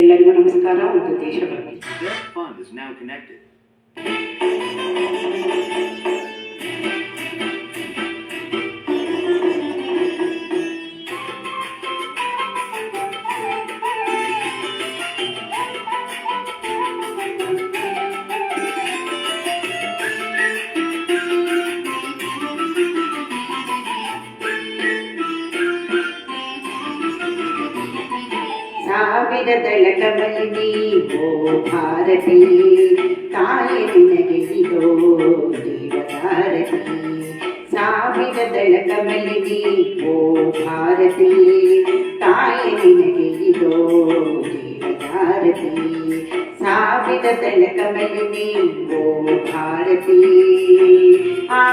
ಎಲ್ಲರಿಗೂ ನಮಸ್ಕಾರ ಮತ್ತು ದೇಶಭಕ್ತಿ. ಸಾವಿರದಳ ಕಮಲಿನಿ ಓ ಭಾರತಿ, ತಾಯಿ ನಿನಗೆ ಇದೋ ದೇವಧಾರತಿ. ಸಾವಿರದಳ ಕಮಲಿನಿ ಓ ಭಾರತಿ, ತಾಯಿ ನಿನಗೆ ಇದೋ ದೇವಧಾರತಿ. ಸಾವಿರದಳ ಕಮಲಿನಿ ಓ ಭಾರತಿ. ಆ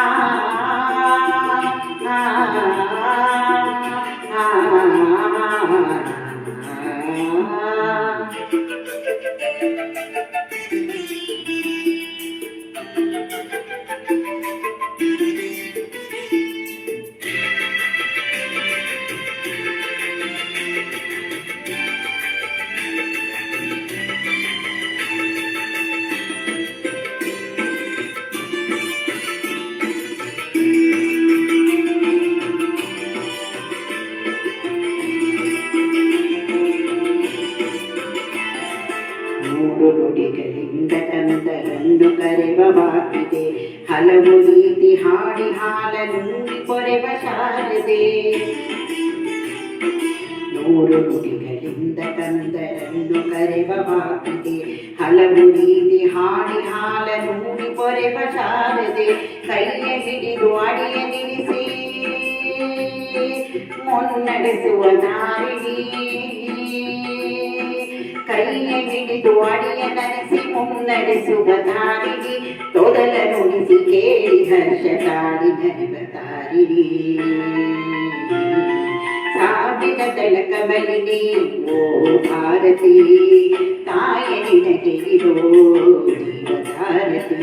ಮೂರು ನುಡಿಗಳಿಂದ ಕಂದರನ್ನು ಕರೆವವಾಗಿದೆ, ಹಲವು ರೀತಿ ಹಾಡಿ ಹಾಲನುಂಗಿ ಕೊರೆವ ಶಾರದೆ. ಮೂರು ನುಡಿಗಳಿಂದ ಕಂದರನ್ನು ಕರೆವವಾಗಿದೆ, ಹಲವು ರೀತಿ ಹಾಡಿ ಹಾಲನುಂಗಿ ಕೊರೆವ ಶಾರದೆ. ಕೈಯ ಹಿಡಿದು ಅಡಿಯ ನಿಲ್ಲಿಸಿ ಮುನ್ನಡೆಸುವ ದಾರಿಣಿ, ಕೈಯ ಹಿಡಿದು ಅಡಿಯ ನಡೆಸಿ ಮುನ್ನಡೆಸುವ ದಾರಿಣಿ. ತೊದಲ ನುಡಿಸಿ ಕೇಳಿ ಹರ್ಷ ತಾಳಿ ನಲಿವ ತಾರಿಣಿ. ಸಾವಿರದಳ ಕಮಲಿನಿ ಓ ಭಾರತಿ, ತಾಯ ನಿನಗೆ ಇದೋ ದೇವಧಾರತಿ.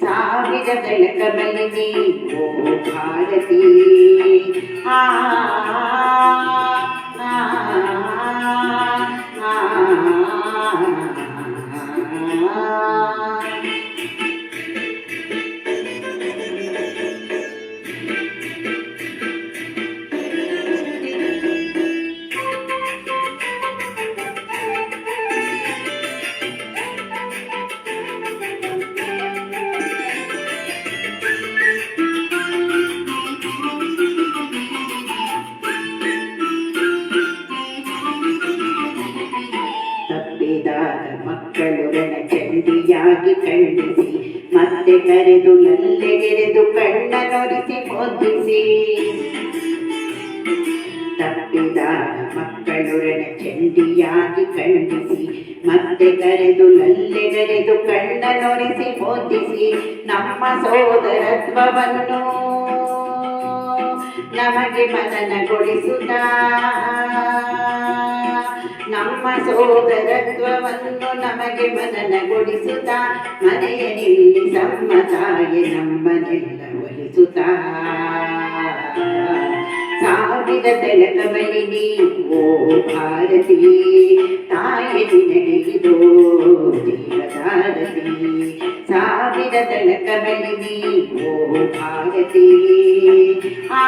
ಸಾವಿರದಳ ಕಮಲಿನಿ ಓ ಭಾರತಿ. ಆ ತಪ್ಪಿದಾಗ ಮಕ್ಕಳು ರಣಚಂಡಿಯಾಗಿ ಖಂಡಿಸಿ, ಮತ್ತೆ ಕರೆದು ಎಲ್ಲೆಗೆರೆದು ಕಣ್ಣ ನೊರಿಸಿ ಮುದ್ದಿಸಿ. ತಪ್ಪಿದಾಗ ಮಕ್ಕಳು ರಣಚಂಡಿಯಾಗಿ ಖಂಡಿಸಿ, ಮತ್ತೆ ಕರೆದು ಲಲ್ಲೆಗೆರೆದು ಕಣ್ಣ ನೊರಿಸಿ ಮುದ್ದಿಸಿ. ನಮ್ಮ ಸೋದರತ್ವವನ್ನು ನಮಗೆ ಮನನಗೊಳಿಸುತ್ತಾ, ನಮ್ಮ ಸೋದರತ್ವವನ್ನು ನಮಗೆ ಮನನಗೊಳಿಸುತ್ತಾ, ಮನೆಯ ನಿಲ್ಲಿ ಸಮ್ಮತಾಯಿ ನಮ್ಮನ್ನೆಲ್ಲ ಒಲಿಸುತ್ತಾ. ಸಾವಿರದಳ ಕಮಲಿನಿ ಓ ಭಾರತಿ, ತಾಯಿ ನಿನಗೆ ಇದೋ ದೇವಧಾರತಿ. ಸಾವಿರದಳ ಕಮಲಿನಿ ಓ ಭಾರತಿ. ಆ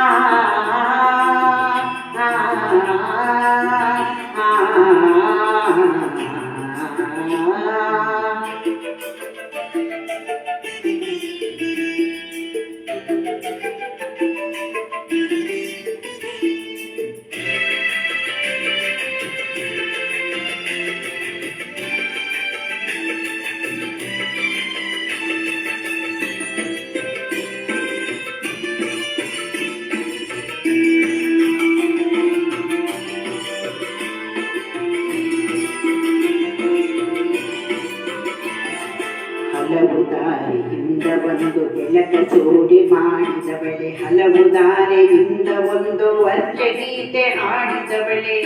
ಹಲವು ದಾರಿಯಿಂದ ಒಂದು ಬೆಳಕ ಚೋಡಿ ಮಾಡಿದವಳೆ, ಹಲವು ದಾರಿಯಿಂದ ಒಂದು ವರ್ಜಗೀತೆ ಹಾಡಿದವಳೆ.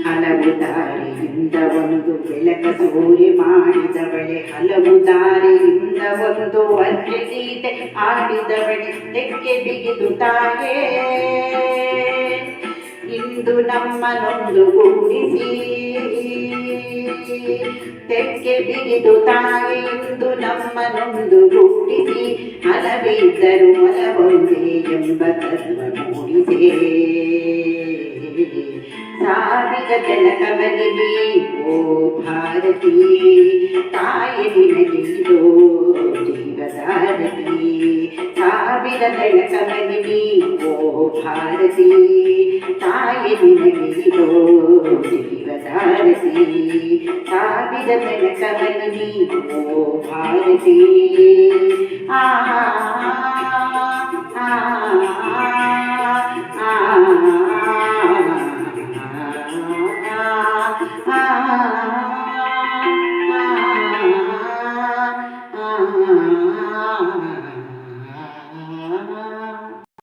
ಹಲವು ದಾರಿಯಿಂದ ಒಂದು ಬೆಳಕ ಚೋಡಿ ಮಾಡಿದವಳೆ, ಹಲವು ದಾರಿಯಿಂದ ಒಂದು ವರ್ಜಗೀತೆ ಹಾಡಿದವಳೆ. ತೆಕ್ಕೆ ಬಿಗಿದು ತಾಯೇ ಇಂದು ನಮ್ಮನೊಂದು ಗೂಡಿಸಿ ತೆಕ್ಕೆ ಬಿಗಿದು ತಾಯಿ ಇಂದು ನಮ್ಮನೊಂದು ಗೂಡಿಸಿ ಹಲವಿದ್ದರು ಹೊಲವೊಂದೇ ಎಂಬ ತತ್ವ ಮೂಡಿಸೆ ಸಾವಿರ ಜನಕವನಿಗೆ ಓ ಭಾರತಿ ತಾಯಿ ನಿನಗಿದೋ ಜೀವಧಾರತಿ ಸಾವಿರ ಬೆಳಕವನಿಗೆ ಓ ಭಾರತಿ ತಾಯಿ ನಿನಗಿದೋ ಜೀವಧಾರತಿ ಸಾವಿರ ಬೆಳಕವನಿಗೆ ಓ ಭಾರತಿ ಆ